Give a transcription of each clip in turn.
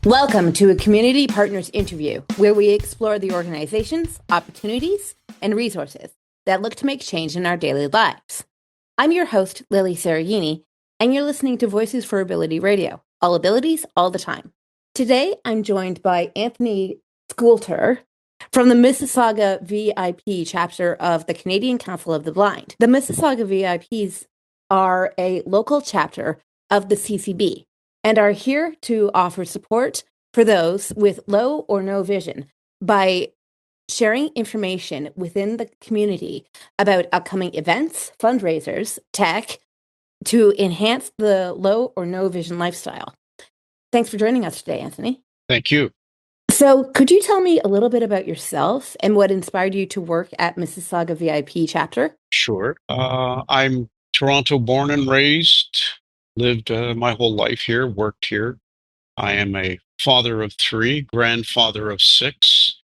Welcome to a Community Partners interview, where we explore the organizations, opportunities, and resources that look to make change in our daily lives. I'm your host, Lilly Cereghini, and you're listening to Voices for Ability Radio, all abilities, all the time. Today, I'm joined by Anthony Scoulter from the Mississauga VIP chapter of the Canadian Council of the Blind. The Mississauga VIPs are a local chapter of the CCB and are here to offer support for those with low or no vision by sharing information within the community about upcoming events, fundraisers, tech, to enhance the low or no vision lifestyle. Thanks for joining us today, Anthony. Thank you. So could you tell me a little bit about yourself and what inspired you to work at Mississauga VIP chapter? Sure. I'm Toronto born and raised, lived my whole life here, worked here. I am a father of 3, grandfather of 6.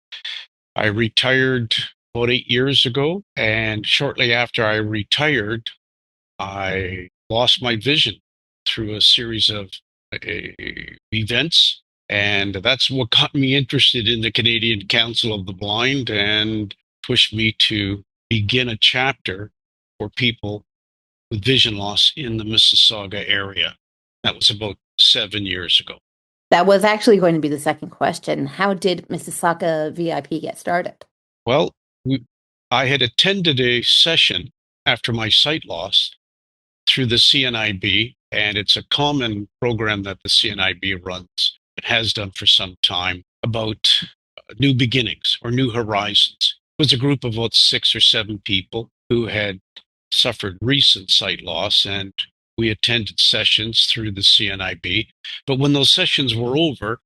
I retired about 8 years ago, and shortly after I retired, I lost my vision through a series of events. And that's what got me interested in the Canadian Council of the Blind and pushed me to begin a chapter for people with vision loss in the Mississauga area. That was about 7 years ago. That was actually going to be the second question. How did Mississauga VIP get started? Well, I had attended a session after my sight loss through the CNIB, and it's a common program that the CNIB runs. It has done for some time, about new beginnings or new horizons. It was a group of about 6 or 7 people who had suffered recent sight loss, and we attended sessions through the CNIB. But when those sessions were over,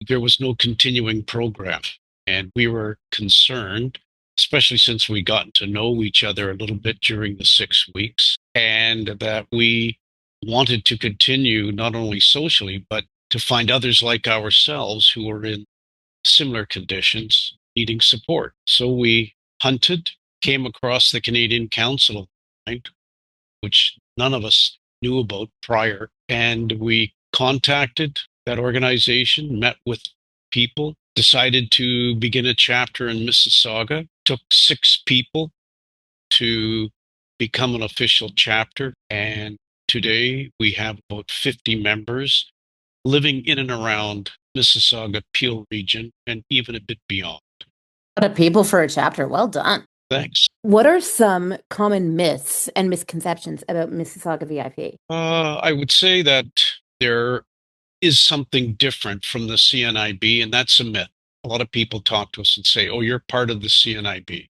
there was no continuing program. And we were concerned, especially since we gotten to know each other a little bit during the 6 weeks, and that we wanted to continue not only socially, but to find others like ourselves who were in similar conditions needing support. So we hunted, came across the Canadian Council of the Blind, which none of us knew about prior, and we contacted that organization, met with people, decided to begin a chapter in Mississauga. Took 6 people to become an official chapter, and today we have about 50 members living in and around Mississauga, Peel region, and even a bit beyond. A lot of people for a chapter. Well done. Thanks. What are some common myths and misconceptions about Mississauga VIP? I would say that there is something different from the CNIB, and that's a myth. A lot of people talk to us and say, oh, you're part of the CNIB.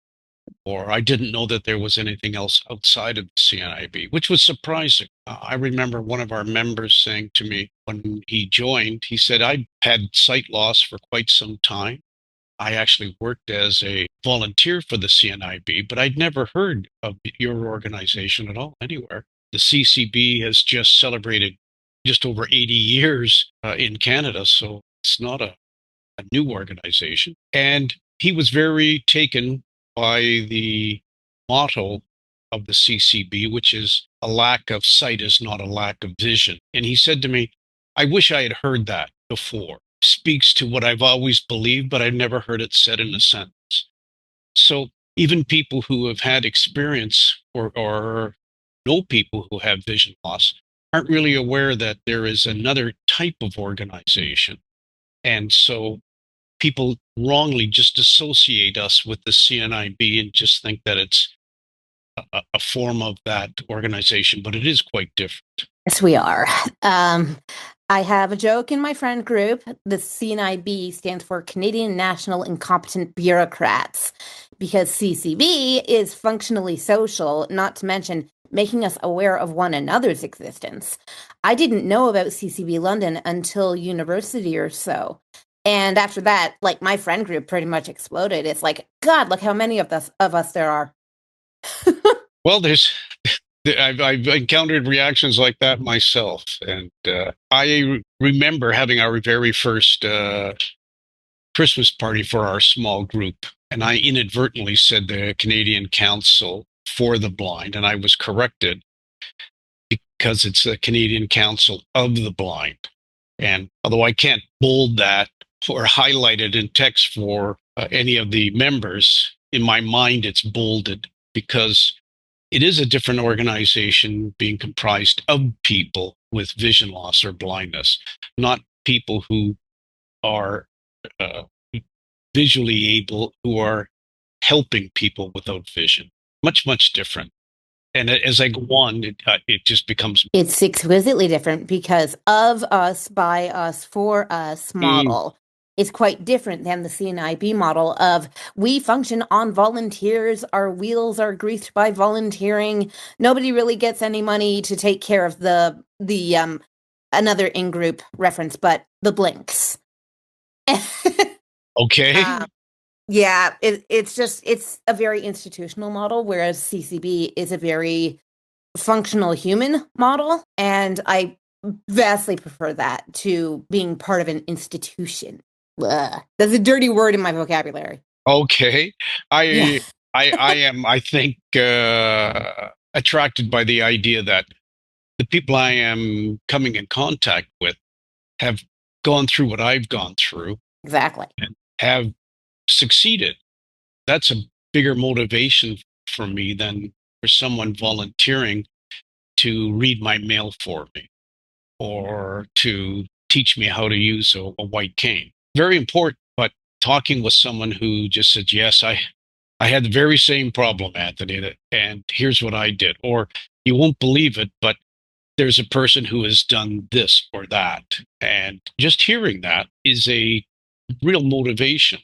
Or I didn't know that there was anything else outside of the CNIB, which was surprising. I remember one of our members saying to me when he joined, he said, I had sight loss for quite some time. I actually worked as a volunteer for the CNIB, but I'd never heard of your organization at all anywhere. The CCB has just celebrated just over 80 years in Canada, so it's not a new organization. And he was very taken by the motto of the CCB, which is a lack of sight is not a lack of vision. And he said to me, I wish I had heard that before. Speaks to what I've always believed, but I've never heard it said in a sentence. So even people who have had experience or know people who have vision loss aren't really aware that there is another type of organization. And so people wrongly just associate us with the CNIB and just think that it's a form of that organization, but it is quite different. Yes, we are. I have a joke in my friend group. The CNIB stands for Canadian National Incompetent Bureaucrats, because CCB is functionally social, not to mention making us aware of one another's existence. I didn't know about CCB London until university or so. And after that, like, my friend group pretty much exploded. It's like, God, look how many of us there are. Well, I've encountered reactions like that myself. And I remember having our very first Christmas party for our small group. And I inadvertently said the Canadian Council for the Blind, and I was corrected because it's the Canadian Council of the Blind. And although I can't bold that or highlight it in text for any of the members, in my mind, it's bolded because it is a different organization being comprised of people with vision loss or blindness, not people who are uh, visually able, who are helping people without vision. Much, much different. And as I go on, it just becomes It's exquisitely different because of us, by us, for us model is quite different than the CNIB model of we function on volunteers, our wheels are greased by volunteering. Nobody really gets any money to take care of the another in-group reference, but the blinks. okay. Yeah, it's a very institutional model, whereas CCB is a very functional human model, and I vastly prefer that to being part of an institution. Ugh. That's a dirty word in my vocabulary. Okay. Yeah, I am, I think, attracted by the idea that the people I am coming in contact with have gone through what I've gone through exactly. and have succeeded. That's a bigger motivation for me than for someone volunteering to read my mail for me or to teach me how to use a white cane. Very important, but talking with someone who just said, yes, I had the very same problem, Anthony, and here's what I did. Or you won't believe it, but there's a person who has done this or that. And just hearing that is a real motivation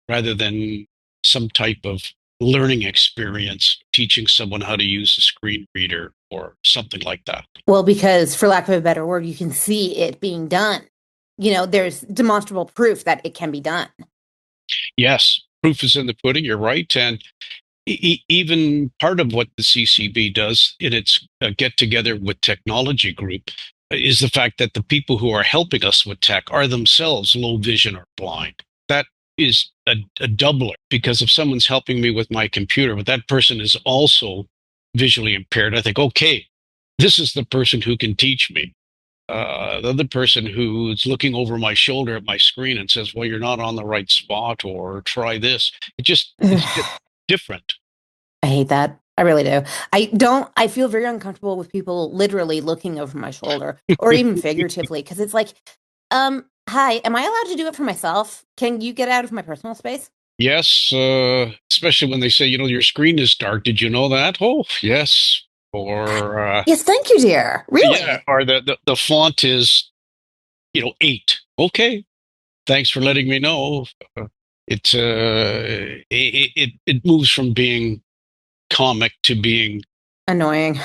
rather than some type of learning experience teaching someone how to use a screen reader or something like that. Well, because for lack of a better word, you can see it being done. There's demonstrable proof that it can be done. Yes, proof is in the pudding. You're right. And even part of what the CCB does in its get together with technology group is the fact that the people who are helping us with tech are themselves low vision or blind. That is a doubler because if someone's helping me with my computer, but that person is also visually impaired, I think, okay, this is the person who can teach me. The other person who's looking over my shoulder at my screen and says, well, you're not on the right spot or try this. It's different. I hate that. I really do. I feel very uncomfortable with people literally looking over my shoulder or even figuratively because it's like, hi, am I allowed to do it for myself? Can you get out of my personal space? Yes, especially when they say, your screen is dark. Did you know that? Oh, yes. Or Yes, thank you, dear. yeah, Really? or the font is, 8. Okay, thanks for letting me know. It's it moves from being comic to being Annoying.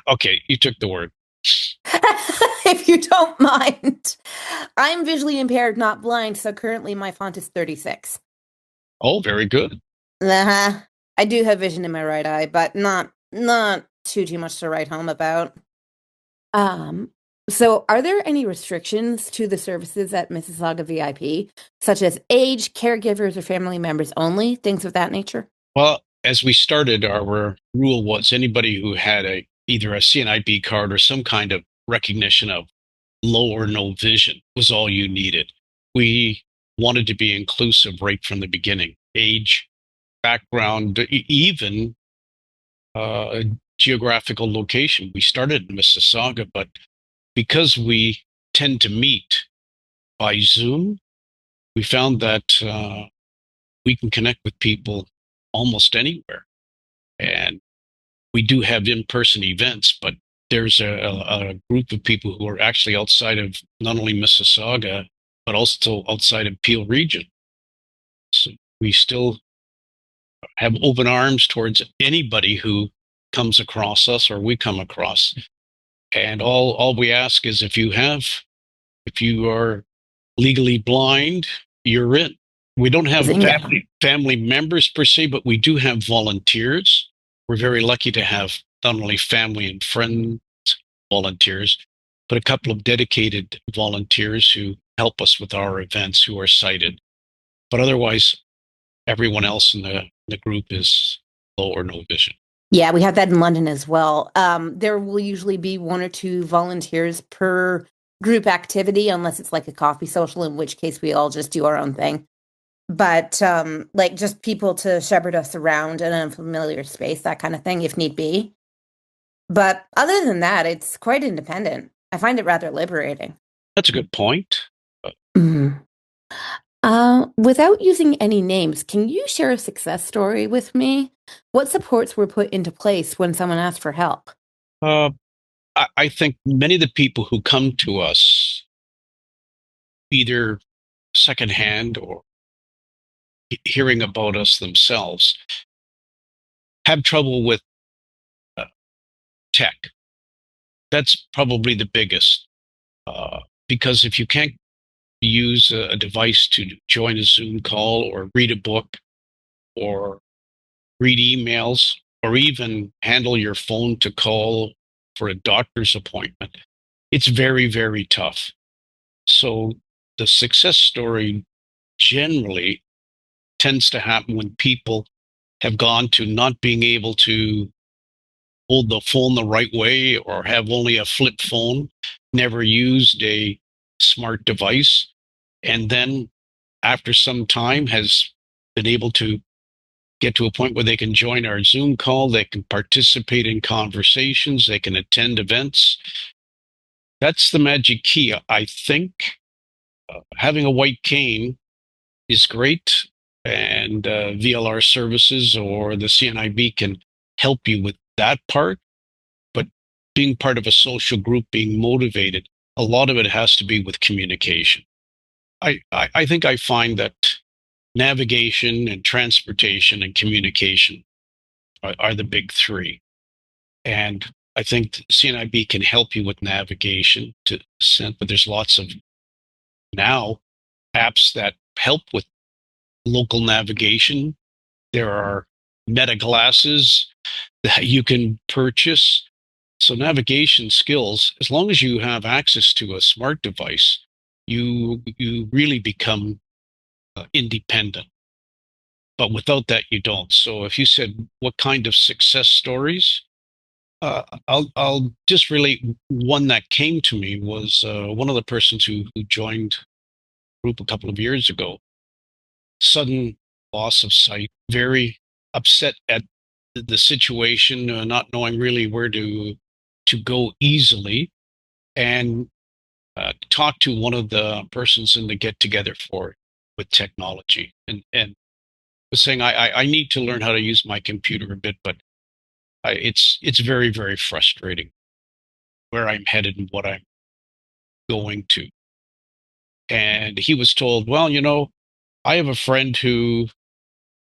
okay. You took the word. If you don't mind. I'm visually impaired, not blind, so currently my font is 36. Oh, very good. Uh-huh. I do have vision in my right eye, but not too much to write home about. Um, so are there any restrictions to the services at Mississauga VIP, such as age, caregivers, or family members only, things of that nature? Well, as we started, our rule was anybody who had either a CNIB card or some kind of recognition of low or no vision was all you needed. We wanted to be inclusive right from the beginning. Age, background, even geographical location. We started in Mississauga, but because we tend to meet by Zoom, we found that we can connect with people almost anywhere. And we do have in-person events, but there's a group of people who are actually outside of not only Mississauga, but also outside of Peel region. So we still have open arms towards anybody who comes across us or we come across. And all we ask is if you are legally blind, you're in. We don't have Zinga. family members per se, but we do have volunteers. We're very lucky to have not only family and friends volunteers, but a couple of dedicated volunteers who help us with our events who are sighted. But otherwise, everyone else in the group is low or no vision. Yeah, we have that in London as well. There will usually be one or two volunteers per group activity unless it's like a coffee social, in which case we all just do our own thing. But like just people to shepherd us around in an unfamiliar space, that kind of thing, if need be. But other than that, it's quite independent. I find it rather liberating. That's a good point. Mhm. Without using any names, can you share a success story with me? What supports were put into place when someone asked for help? Uh, I think many of the people who come to us, either secondhand or hearing about us themselves, have trouble with uh, tech. That's probably the biggest. Because if you can't use a device to join a Zoom call or read a book or read emails or even handle your phone to call for a doctor's appointment, it's very, very tough. So the success story generally tends to happen when people have gone to not being able to hold the phone the right way or have only a flip phone, never used a smart device, and then after some time has been able to get to a point where they can join our Zoom call, they can participate in conversations, they can attend events. That's the magic key. I think having a white cane is great, and VLR services or the CNIB can help you with that part. But being part of a social group, being motivated, a lot of it has to be with communication. I think I find that navigation and transportation and communication are the big three. And I think CNIB can help you with navigation to send, but there's lots of now apps that help with local navigation. There are meta glasses that you can purchase. So navigation skills, as long as you have access to a smart device, you really become independent. But without that, you don't. So if you said what kind of success stories, I'll just relate one that came to me was one of the persons who joined the group a couple of years ago. Sudden loss of sight, very upset at the situation, not knowing really where to go easily, and talked to one of the persons in the get together for with technology, and was saying I need to learn how to use my computer a bit, but it's very, very frustrating where I'm headed and what I'm going to. And he was told, well, I have a friend who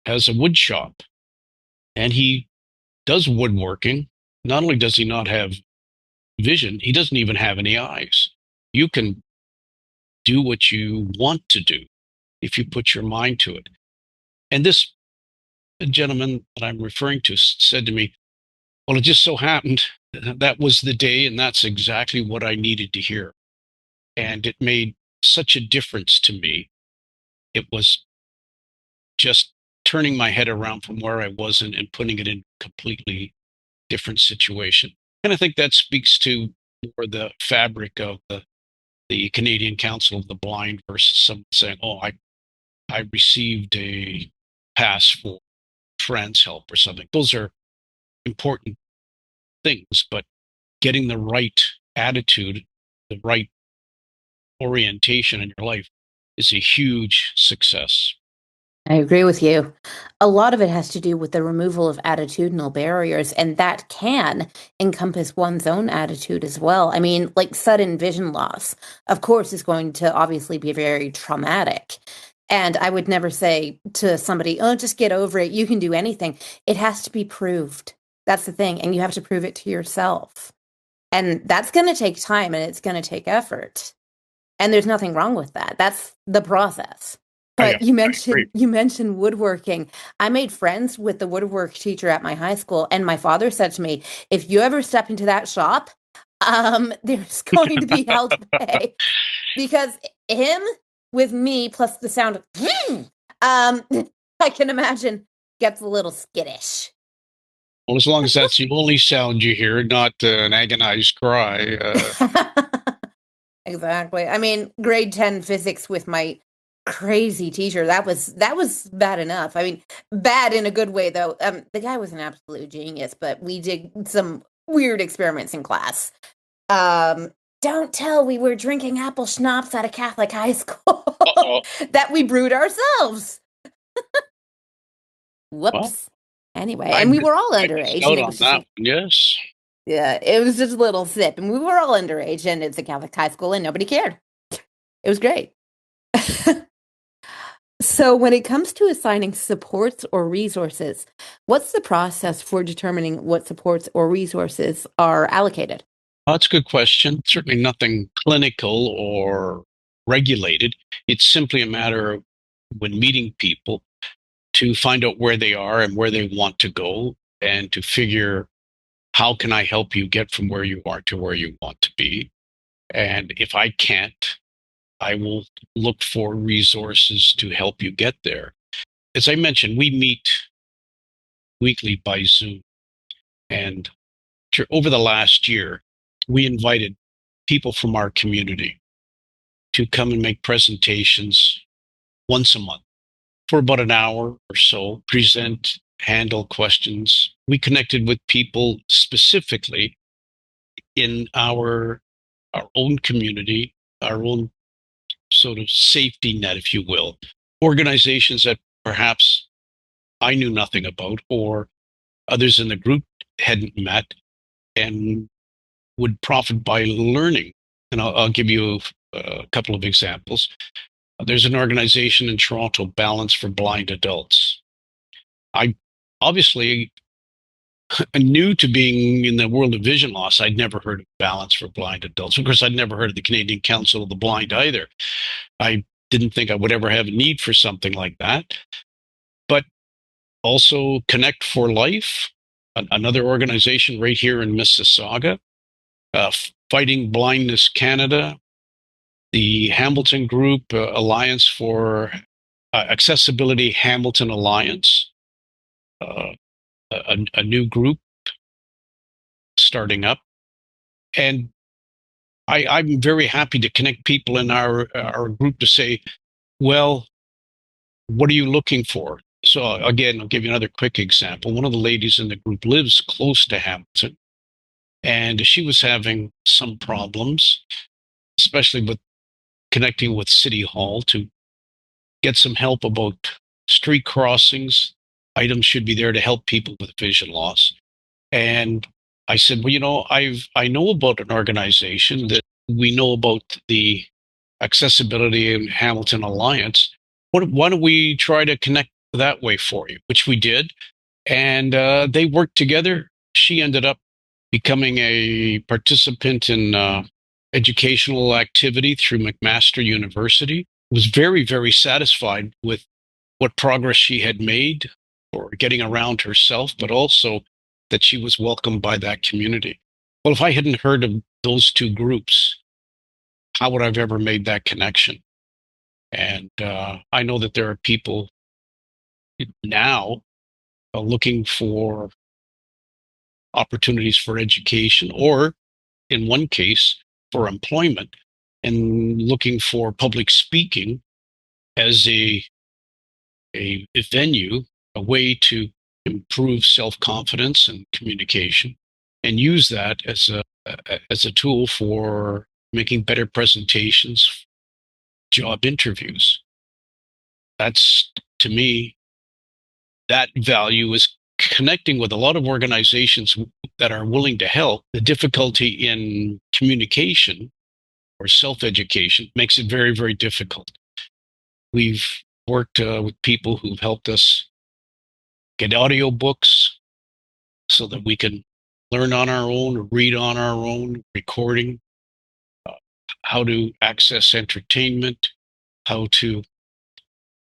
has a wood shop and he does woodworking. Not only does he not have vision, he doesn't even have any eyes. You can do what you want to do if you put your mind to it. And this gentleman that I'm referring to said to me, well, it just so happened that was the day, and that's exactly what I needed to hear. And it made such a difference to me. It was just turning my head around from where I was and putting it in a completely different situation. And I think that speaks to more the fabric of the Canadian Council of the Blind versus someone saying, oh, I received a pass for trans help or something. Those are important things, but getting the right attitude, the right orientation in your life is a huge success. I agree with you. A lot of it has to do with the removal of attitudinal barriers, and that can encompass one's own attitude as well. I mean, like sudden vision loss, of course, is going to obviously be very traumatic. And I would never say to somebody, oh, just get over it. You can do anything. It has to be proved. That's the thing. And you have to prove it to yourself. And that's going to take time and it's going to take effort. And there's nothing wrong with that. That's the process. I But you agree. mentioned woodworking. I made friends with the woodwork teacher at my high school, and my father said to me, "If you ever step into that shop, there's going to be hell to pay." Because him with me plus the sound of um, I can imagine gets a little skittish. Well, as long as that's the only sound you hear, not an agonized cry. Exactly. I mean, grade 10 physics with my crazy teacher, that was bad enough. I mean, bad in a good way though. The guy was an absolute genius, but we did some weird experiments in class. Um, don't tell we were drinking apple schnapps at a Catholic high school Uh-oh. that we brewed ourselves. Well, Whoops. Anyway, I and we missed, were all I missed underage, and out it on was just that one. Yes. yeah, it was just a little sip, and we were all underage, and it's a Catholic high school, and nobody cared. It was great. So, when it comes to assigning supports or resources, what's the process for determining what supports or resources are allocated? That's a good question. Certainly nothing clinical or regulated. It's simply a matter of when meeting people to find out where they are and where they want to go and to figure how can I help you get from where you are to where you want to be. And if I can't, I will look for resources to help you get there. As I mentioned, we meet weekly by Zoom. And over the last year, we invited people from our community to come and make presentations once a month for about an hour or so, present, handle questions. We connected with people specifically in our own community, our own sort of safety net, if you will, organizations that perhaps I knew nothing about or others in the group hadn't met and would profit by learning. And I'll give you a couple of examples. There's an organization in Toronto, Balance for Blind Adults. I obviously new to being in the world of vision loss. I'd never heard of Balance for Blind Adults. Of course, I'd never heard of the Canadian Council of the Blind either. I didn't think I would ever have a need for something like that. But also Connect for Life, another organization right here in Mississauga, Fighting Blindness Canada, the Hamilton Group, Alliance for Accessibility Hamilton Alliance, uh, a new group starting up. And I'm very happy to connect people in our group to say, well, what are you looking for? So again, I'll give you another quick example. One of the ladies in the group lives close to Hamilton, and she was having some problems, especially with connecting with City Hall to get some help about street crossings. Items should be there to help people with vision loss. And I said, well, I know about an organization that we know about the Accessibility in Hamilton Alliance. Why don't we try to connect that way for you? Which we did. And they worked together. She ended up becoming a participant in educational activity through McMaster University. Was very, very satisfied with what progress she had made or getting around herself, but also that she was welcomed by that community. Well, if I hadn't heard of those two groups, how would I have ever made that connection? And I know that there are people now looking for opportunities for education, or in one case, for employment, and looking for public speaking as a venue, a way to improve self-confidence and communication, and use that as a tool for making better presentations, job interviews. That's, to me, that value is connecting with a lot of organizations that are willing to help. The difficulty in communication or self-education makes it very, very difficult. We've worked with people who've helped us get audiobooks so that we can learn on our own, read on our own, recording, uh, how to access entertainment, how to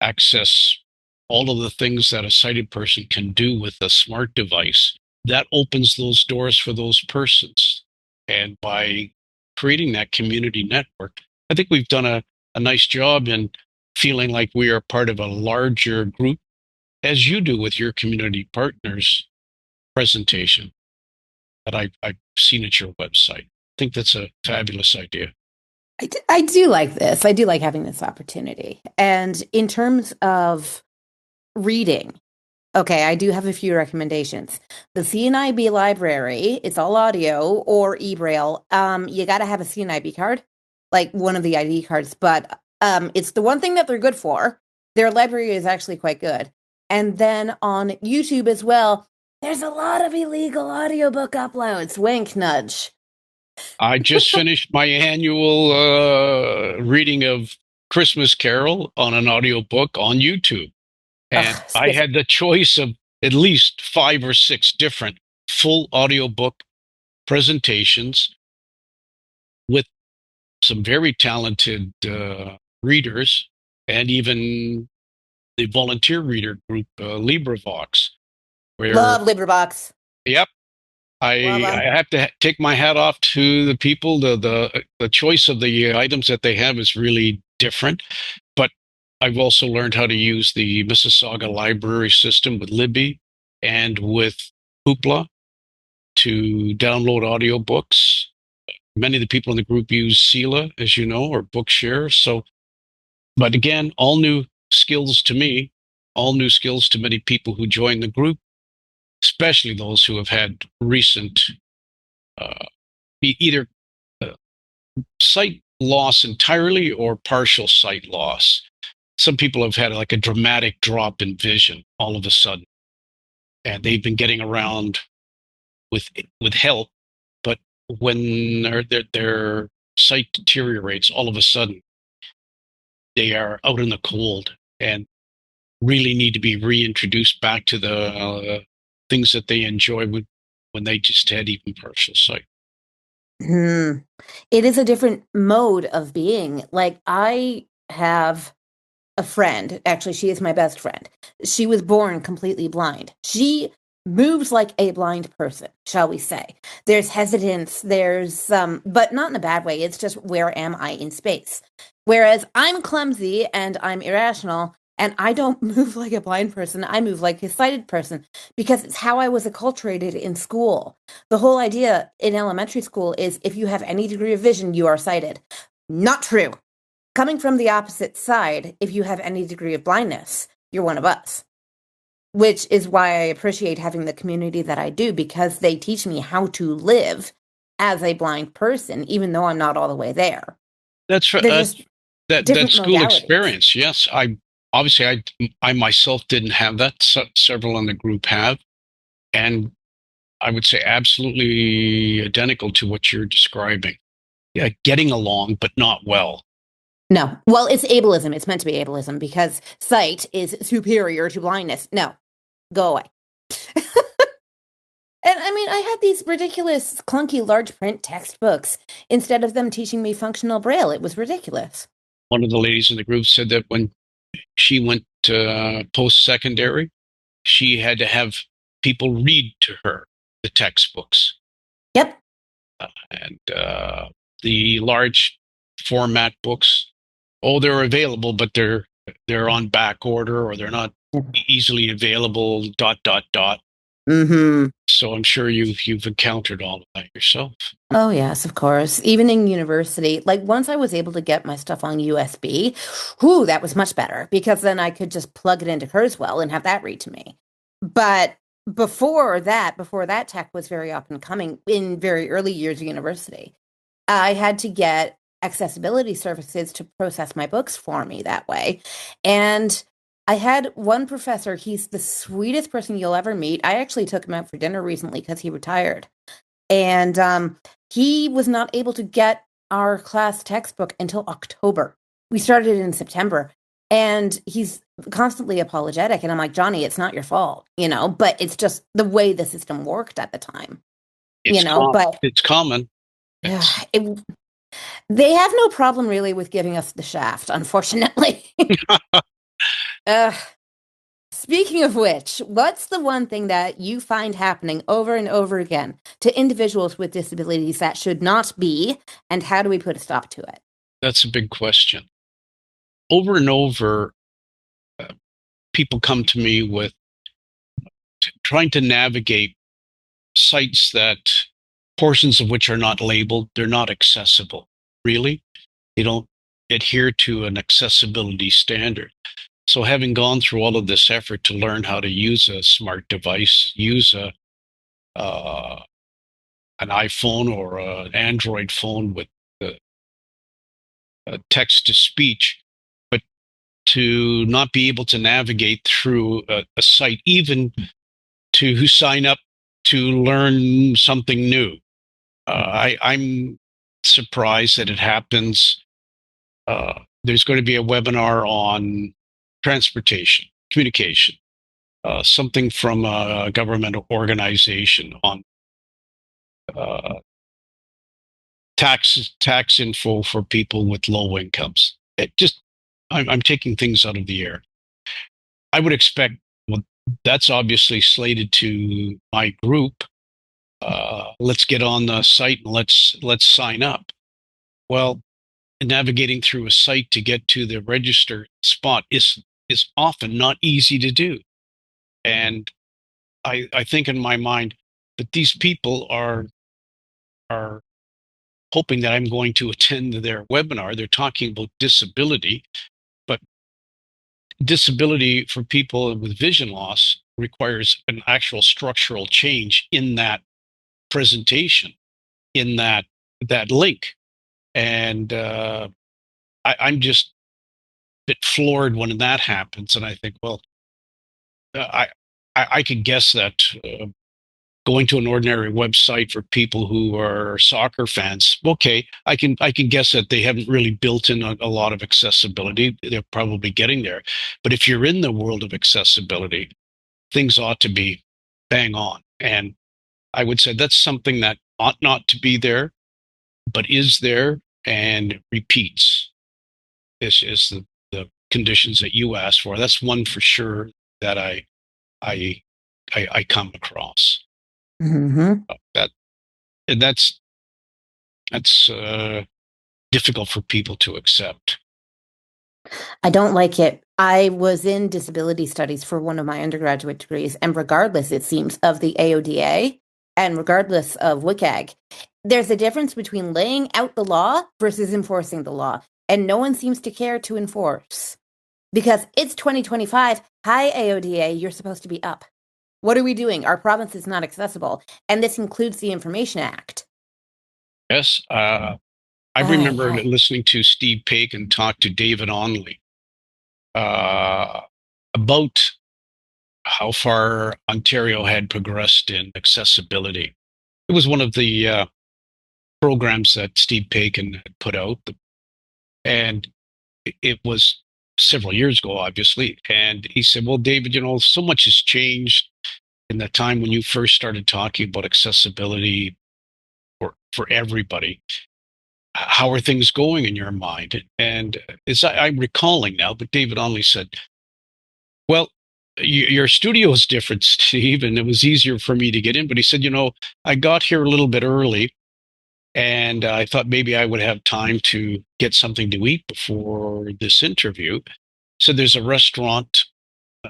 access all of the things that a sighted person can do with a smart device. That opens those doors for those persons. And by creating that community network, I think we've done a nice job in feeling like we are part of a larger group, as you do with your community partners presentation that I've seen at your website. I think that's a fabulous idea. I do like this. I do like having this opportunity. And in terms of reading, okay, I do have a few recommendations. The CNIB library, it's all audio or e-braille. You got to have a CNIB card, like one of the ID cards, but it's the one thing that they're good for. Their library is actually quite good. And then on YouTube as well, there's a lot of illegal audiobook uploads. Wink, nudge. I just finished my annual reading of Christmas Carol on an audiobook on YouTube. And Ugh, I had the choice of at least 5 or 6 different full audiobook presentations with some very talented readers and even the volunteer reader group, LibriVox, where, love LibriVox. yep, Love I them. have to take my hat off to the people. The choice of the items that they have is really different. But I've also learned how to use the Mississauga library system with Libby and with Hoopla to download audiobooks. Many of the people in the group use Sela, as you know, or Bookshare. So, but again, all new skills to me, all new skills to many people who join the group, especially those who have had recent uh, either uh, sight loss entirely or partial sight loss. Some people have had like a dramatic drop in vision all of a sudden, and they've been getting around with help. But when their sight deteriorates, all of a sudden they are out in the cold and really need to be reintroduced back to the things that they enjoy when they just had even partial sight. Hmm. It is a different mode of being. Like, I have a friend, actually, she is my best friend. She was born completely blind. She moves like a blind person, shall we say. There's hesitance, there's but not in a bad way. It's just, where am I in space? Whereas I'm clumsy and I'm irrational, and I don't move like a blind person. I move like a sighted person because it's how I was acculturated in school. The whole idea in elementary school is, if you have any degree of vision, you are sighted. Not true. Coming from the opposite side, if you have any degree of blindness, you're one of us. Which is why I appreciate having the community that I do, because they teach me how to live as a blind person, even though I'm not all the way there. That's for, They're just that different school modalities. experience. Yes, I myself didn't have that. Several in the group have, and I would say absolutely identical to what you're describing. Yeah, getting along, but not well. No. Well, it's ableism. It's meant to be ableism because sight is superior to blindness. No. Go away. And I mean, I had these ridiculous, clunky, large print textbooks instead of them teaching me functional braille. It was ridiculous. One of the ladies in the group said that when she went post secondary, she had to have people read to her the textbooks Yep. and the large format books. Oh, they're available, but they're on back order or they're not easily available. Dot dot dot. Mm-hmm. So I'm sure you've encountered all of that yourself. Oh, yes, of course. Even in university, like once I was able to get my stuff on USB, whoo, that was much better because then I could just plug it into Kurzweil and have that read to me. But before that tech was very up and coming in very early years of university, I had to get accessibility services to process my books for me that way. And I had one professor, he's the sweetest person you'll ever meet. I actually took him out for dinner recently because he retired. And he was not able to get our class textbook until October. We started in September. And he's constantly apologetic. And I'm like, Johnny, it's not your fault, but it's just the way the system worked at the time, but It's common. yeah, It's they have no problem really with giving us the shaft, unfortunately. uh, Speaking of which, what's the one thing that you find happening over and over again to individuals with disabilities that should not be, and how do we put a stop to it? that's a big question. Over and over, uh, people come to me with trying to navigate sites that portions of which are not labeled, they're not accessible, really. They don't adhere to an accessibility standard. So having gone through all of this effort to learn how to use a smart device, use uh, an iPhone or an Android phone with the text to speech, but to not be able to navigate through a site, even to sign up to learn something new. I'm surprised that it happens. There's going to be a webinar on transportation, communication, something from a government organization on uh, tax info for people with low incomes. I'm taking things out of the air. I would expect, well, that's obviously slated to my group. Let's get on the site and let's sign up. Well, navigating through a site to get to the register spot is often not easy to do. And I think in my mind that these people are hoping that I'm going to attend their webinar. They're talking about disability, but disability for people with vision loss requires an actual structural change in that presentation, in that link. And I'm just a bit floored when that happens. And I think, well, uh, I could guess that going to an ordinary website for people who are soccer fans, okay, I can guess that they haven't really built in a lot of accessibility. They're probably getting there. But if you're in the world of accessibility, things ought to be bang on. And I would say that's something that ought not to be there, but is there and repeats. This is the conditions that you asked for. That's one for sure that I I come across. Mm-hmm. That and that's difficult for people to accept. I don't like it. I was in disability studies for one of my undergraduate degrees, and regardless, it seems, of the AODA and regardless of WCAG, there's a difference between laying out the law versus enforcing the law, and no one seems to care to enforce. Because it's 2025. Hi, AODA, you're supposed to be up. What are we doing? Our province is not accessible, and this includes the Information Act. Yes, I Ay, remember ay. listening to Steve Pagan talk to David Onley uh, about how far Ontario had progressed in accessibility. It was one of the programs that Steve Pagan had put out, and it was several years ago, obviously. And he said, "Well, David, so much has changed in the time when you first started talking about accessibility for everybody. How are things going in your mind?" And as I'm recalling now, but David Onley said, "Well, your studio is different, Steve, and it was easier for me to get in." But he said, I got here a little bit early, and I thought maybe I would have time to get something to eat before this interview. So there's a restaurant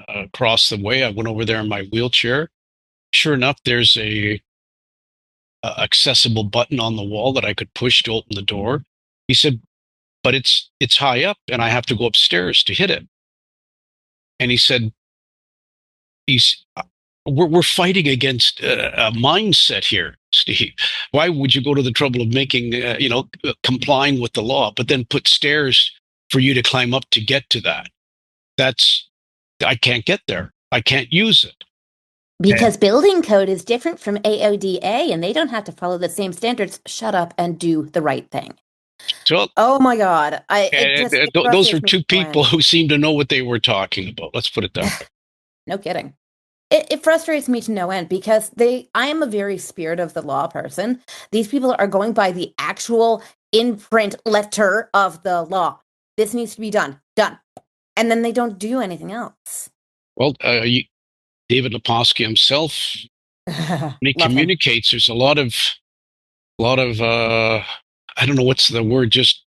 across the way. I went over there in my wheelchair. Sure enough, there's a accessible button on the wall that I could push to open the door. He said, but it's high up, and I have to go upstairs to hit it. And he said, he's we're fighting against a mindset here, Steve. Why would you go to the trouble of making complying with the law, but then put stairs for you to climb up to get to that? That's I can't get there. I can't use it. Because building code is different from AODA and they don't have to follow the same standards. Shut up and do the right thing. So Oh my God. It those are frustrates me two no people end. who seem to know what they were talking about. Let's put it that way. No kidding. It frustrates me to no end because I am a very spirit of the law person. These people are going by the actual in print letter of the law. This needs to be done. Done. And then they don't do anything else. Well, David Leposki himself, when he Love him. communicates, there's a lot of I don't know what's the word, just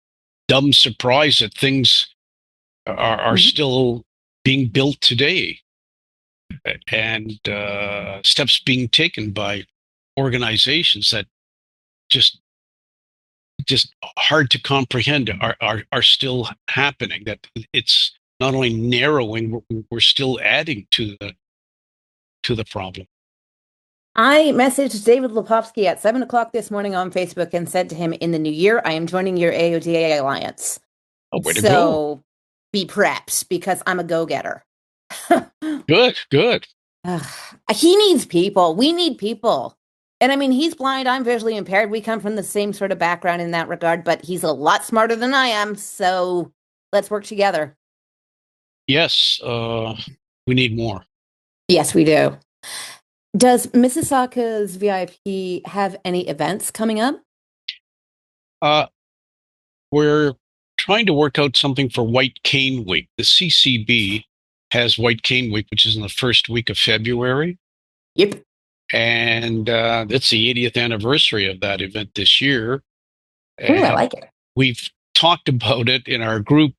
dumb surprise that things are Mhm. still being built today, and steps being taken by organizations that just just hard to comprehend are still happening. That it's not only narrowing, we're still adding to the problem. I messaged David Lepofsky at 7 o'clock this morning on Facebook and said to him, in the new year, I am joining your AODA alliance. Oh, way to go. So be prepped because I'm a go-getter. Good, good. Ugh, he needs people. We need people. And I mean, he's blind. I'm visually impaired. We come from the same sort of background in that regard, but he's a lot smarter than I am. So let's work together. Yes, we need more. Yes, we do. Does Mississauga's VIP have any events coming up? Uh, we're trying to work out something for White Cane Week. The CCB has White Cane Week, which is in the first week of February. Yep. And it's the 80th anniversary of that event this year. Ooh, I And like it. we've talked about it in our group,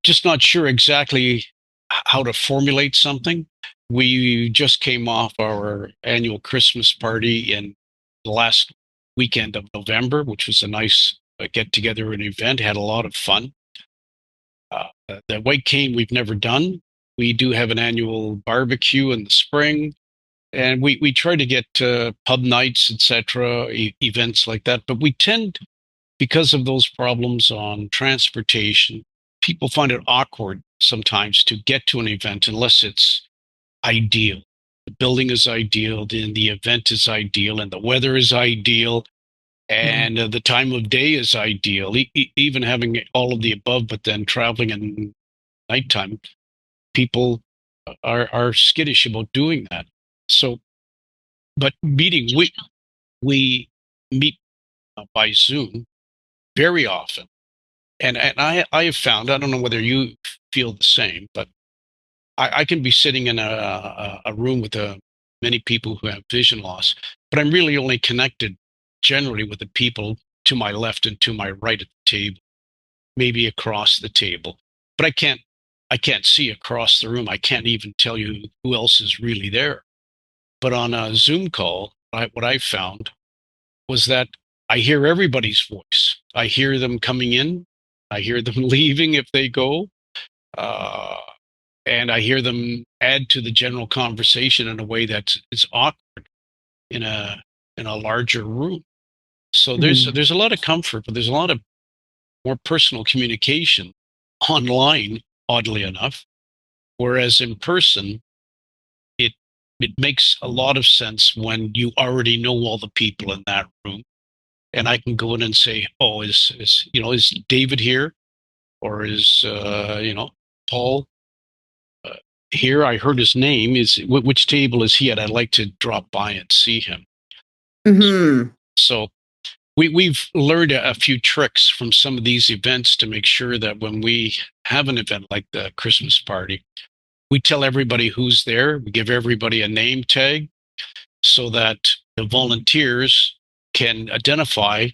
just not sure exactly how to formulate something. We just came off our annual Christmas party in the last weekend of November, which was a nice get together and event. Had a lot of fun. The White Cane we've never done. We do have an annual barbecue in the spring, and we try to get pub nights, etc., events like that. But we tend, because of those problems on transportation, people find it awkward sometimes to get to an event unless it's ideal. The building is ideal, then the event is ideal, and the weather is ideal, Mhm. and the time of day is ideal. Even having all of the above, but then traveling in nighttime, people are skittish about doing that. So, but we meet by Zoom very often, and I have found, I don't know whether you feel the same, but I can be sitting in a room with many people who have vision loss, but I'm really only connected generally with the people to my left and to my right at the table, maybe across the table. But I can't see across the room. I can't even tell you who else is really there. But on a Zoom call, what I found was that I hear everybody's voice. I hear them coming in. I hear them leaving if they go. Uh, and I hear them add to the general conversation in a way that is awkward in a larger room. So Mhm. there's a lot of comfort, but there's a lot of more personal communication online, oddly enough. Whereas in person, it it makes a lot of sense when you already know all the people in that room, and I can go in and say, "Oh, is David here, or is Paul uh, here? I heard his name. Which table is he at? I'd like to drop by and see him." Mhm. So we've learned a few tricks from some of these events to make sure that when we have an event like the Christmas party, we tell everybody who's there. We give everybody a name tag so that the volunteers can identify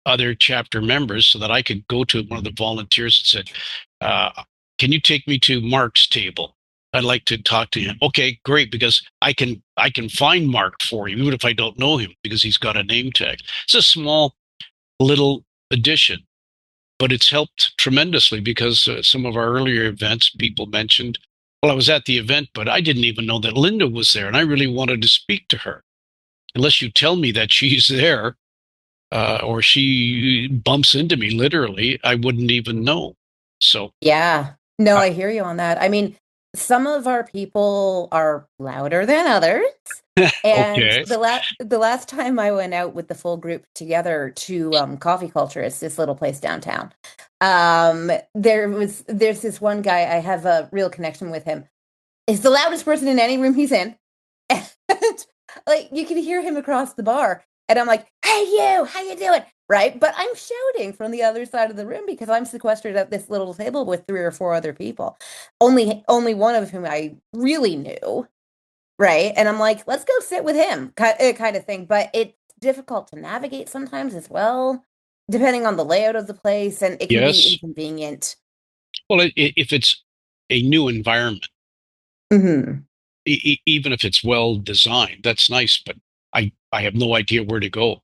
other chapter members, so that I could go to one of the volunteers and said, "Can you take me to Mark's table? I'd like to talk to him." Okay, great, because I can find Mark for you, even if I don't know him, because he's got a name tag. It's a small little addition, but it's helped tremendously because some of our earlier events, people mentioned, "Well, I was at the event, but I didn't even know that Linda was there, and I really wanted to speak to her." Unless you tell me that she's there, or she bumps into me literally, I wouldn't even know. So, Yeah. No, uh, I hear you on that. I mean, some of our people are louder than others. And okay. the last time I went out with the full group together to Coffee Culture, it's this little place downtown. There's this one guy, I have a real connection with him. He's the loudest person in any room he's in. And like you can hear him across the bar. And I'm like, "Hey you, how you doing?" Right? But I'm shouting from the other side of the room because I'm sequestered at this little table with three or four other people. Only one of whom I really knew. Right? And I'm like, let's go sit with him, kind of thing. But it's difficult to navigate sometimes as well, depending on the layout of the place, and it can be Yes. inconvenient. Well, if it's a new environment, Hmm. even if it's well designed, that's nice, but I have no idea where to go.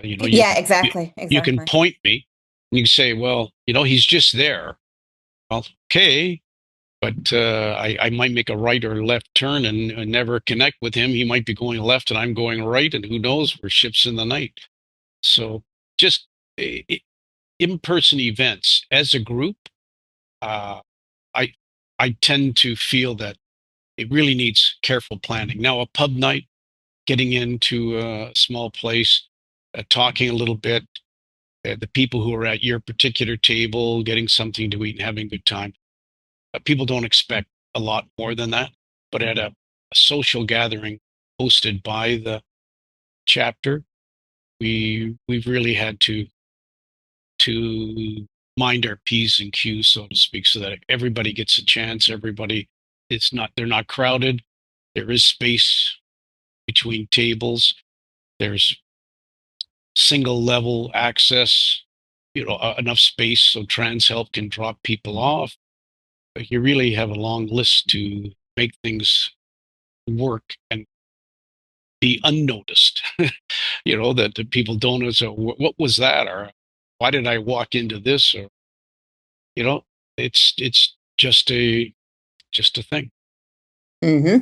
You know, Yeah, you, exactly. you can Exactly. point me and you can say, well, he's just there. Well, okay, but I might make a right or left turn and never connect with him. He might be going left and I'm going right, and who knows? We're ships in the night. So just in-person events as a group, uh, I I tend to feel that it really needs careful planning. Now, a pub night, getting into a small place, talking a little bit, the people who are at your particular table, getting something to eat and having a good time. People don't expect a lot more than that, but at a social gathering hosted by the chapter, we've really had to mind our P's and Q's, so to speak, so that everybody gets a chance. Everybody, they're not crowded. There is space between tables. There's single level access, enough space so trans help can drop people off. But you really have a long list to make things work and be unnoticed. That people don't know. So what was that? Or why did I walk into this? Or, you know, it's just a thing. Hmm.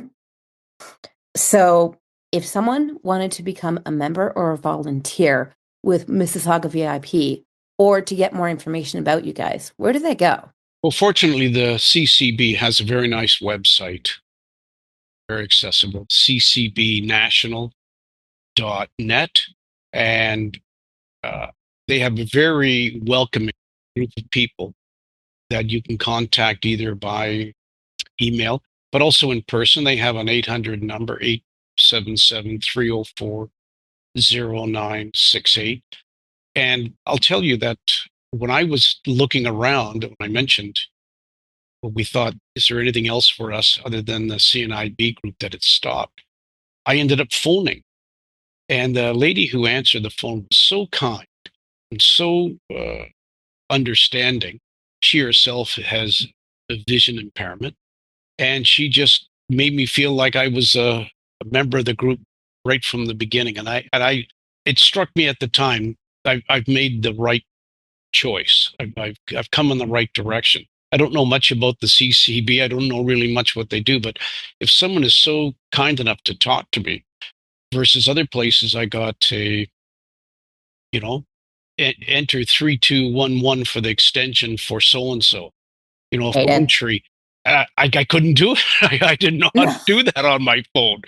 So, if someone wanted to become a member or a volunteer with Mississauga VIP or to get more information about you guys, where do they go? Well, fortunately, the CCB has a very nice website, very accessible, ccbnational.net. And uh, they have a very welcoming group of people that you can contact either by email, but also in person. They have an 800 number, 877-304-0968. And I'll tell you that when I was looking around, when I mentioned, well, we thought, is there anything else for us other than the CNIB group that had stopped? I ended up phoning. And the lady who answered the phone was so kind and so understanding. She herself has a vision impairment, and she just made me feel like I was a member of the group right from the beginning. It struck me at the time I've made the right choice. I've come in the right direction. I don't know much about the CCB. I don't know really much what they do, but if someone is so kind enough to talk to me versus other places, I got a, you know, enter 3211 for the extension for so and so, a phone Hayden. tree. I couldn't do it. I didn't know how to No. do that on my phone.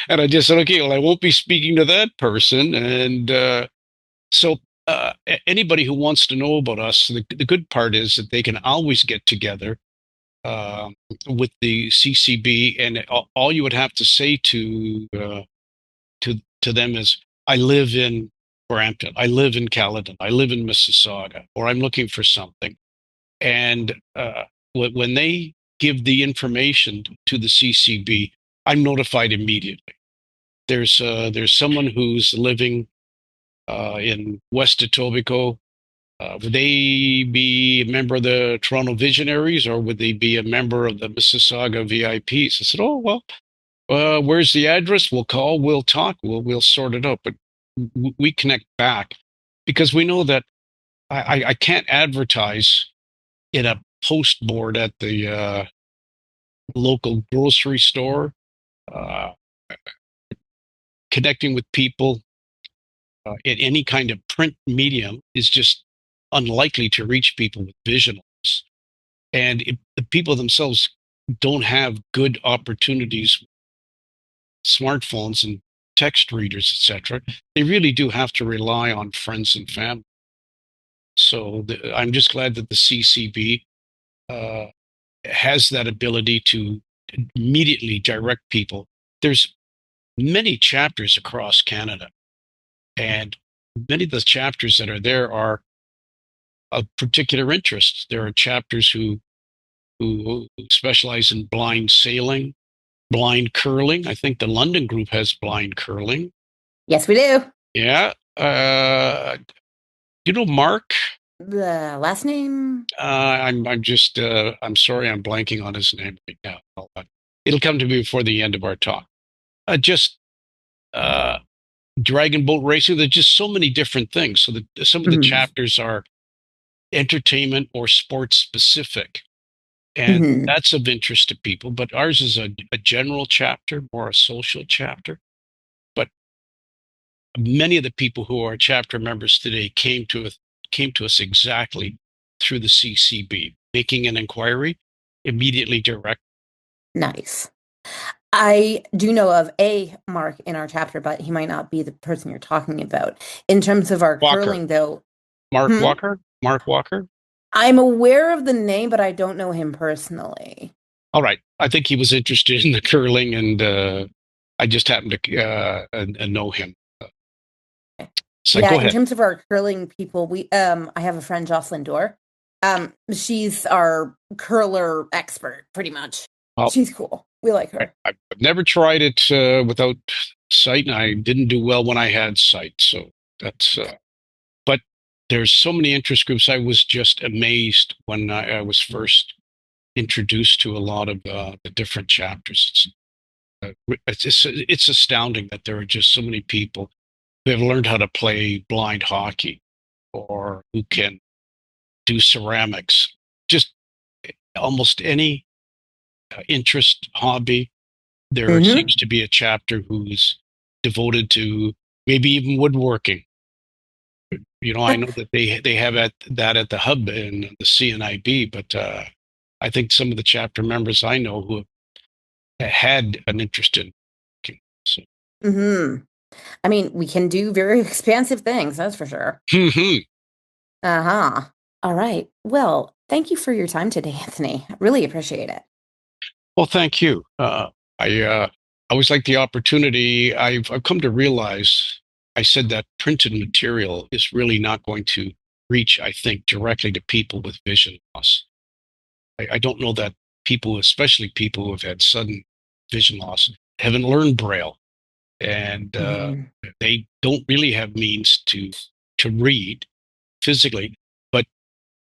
And I just said, okay, well, I won't be speaking to that person. And so anybody who wants to know about us, the good part is that they can always get together um, with the CCB, and all you would have to say to them is, I live in Brampton, I live in Caledon, I live in Mississauga, or I'm looking for something. And when they give the information to the CCB, I'm notified immediately. There's someone who's living in West Etobicoke. Would they be a member of the Toronto Visionaries, or would they be a member of the Mississauga VIPs? I said, oh, well, where's the address? We'll call, we'll talk, we'll sort it out. But we connect back because we know that I can't advertise in a post board at the local grocery store. Uh, Connecting with people in any kind of print medium is just unlikely to reach people with vision loss. And if the people themselves don't have good opportunities, smartphones and text readers, etc., they really do have to rely on friends and family. So I'm just glad that the CCB uh, has that ability to immediately direct people. There's many chapters across Canada, and many of the chapters that are there are of particular interest. There are chapters who specialize in blind sailing, blind curling. I think the London group has blind curling. Yes, we do. Yeah. Mark? The last name? I'm sorry, I'm blanking on his name right now. It'll come to me before the end of our talk. Just uh, dragon boat racing. There's just so many different things. So some of the Hmm. chapters are entertainment or sports specific. And Hmm. that's of interest to people. But ours is a general chapter, more a social chapter. But many of the people who are chapter members today came to us exactly through the CCB, making an inquiry, immediately direct. Nice. I do know of a Mark in our chapter, but he might not be the person you're talking about. In terms of our Walker, curling, though, Mark hmm? Walker, Mark Walker. I'm aware of the name, but I don't know him personally. All right, I think he was interested in the curling, and I just happened to know him. So Yeah, go in ahead. terms of our curling people, I have a friend, Jocelyn Dorr. She's our curler expert, pretty much. Well, She's cool. We like her. I've never tried it without sight, and I didn't do well when I had sight. So that's. But there's so many interest groups. I was just amazed when I was first introduced to a lot of the different chapters. It's astounding that there are just so many people who have learned how to play blind hockey or who can do ceramics. Just almost any interest, hobby. There Hmm. seems to be a chapter who's devoted to maybe even woodworking. I know that they have that at the hub in the CNIB, but I think some of the chapter members I know who have had an interest in cooking. So, Hmm. I mean, we can do very expansive things, that's for sure. mhm. Uh-huh. All right. Well, thank you for your time today, Anthony. I really appreciate it. Well, thank you. I always like the opportunity. I've come to realize I said that printed material is really not going to reach, I think, directly to people with vision loss. I don't know that people, especially people who have had sudden vision loss, haven't learned Braille, and Hmm. they don't really have means to read physically. But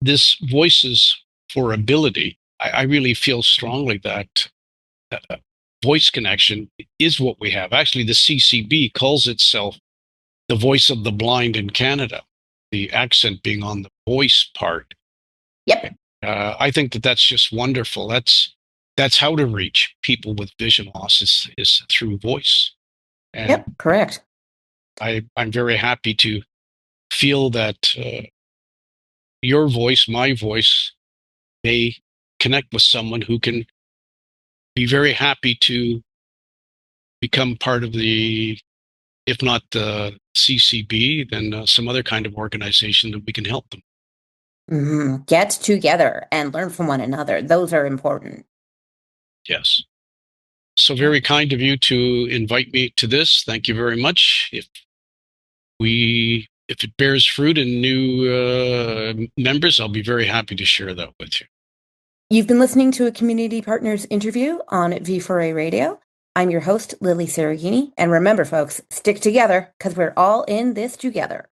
this voices for ability, I really feel strongly that voice connection is what we have. Actually, the CCB calls itself the voice of the blind in Canada, the accent being on the voice part. Yep. I think that that's just wonderful. That's how to reach people with vision loss is through voice. And Yep. Correct. I'm very happy to feel that your voice, my voice, may connect with someone who can be very happy to become part of the, if not the CCB, then some other kind of organization that we can help them. Hmm. Get together and learn from one another. Those are important. Yes. So All very right. kind of you to invite me to this. Thank you very much. If it bears fruit in new members, I'll be very happy to share that with you. You've been listening to a community partners interview on V4A Radio. I'm your host, Lilly Cereghini. And remember, folks, stick together because we're all in this together.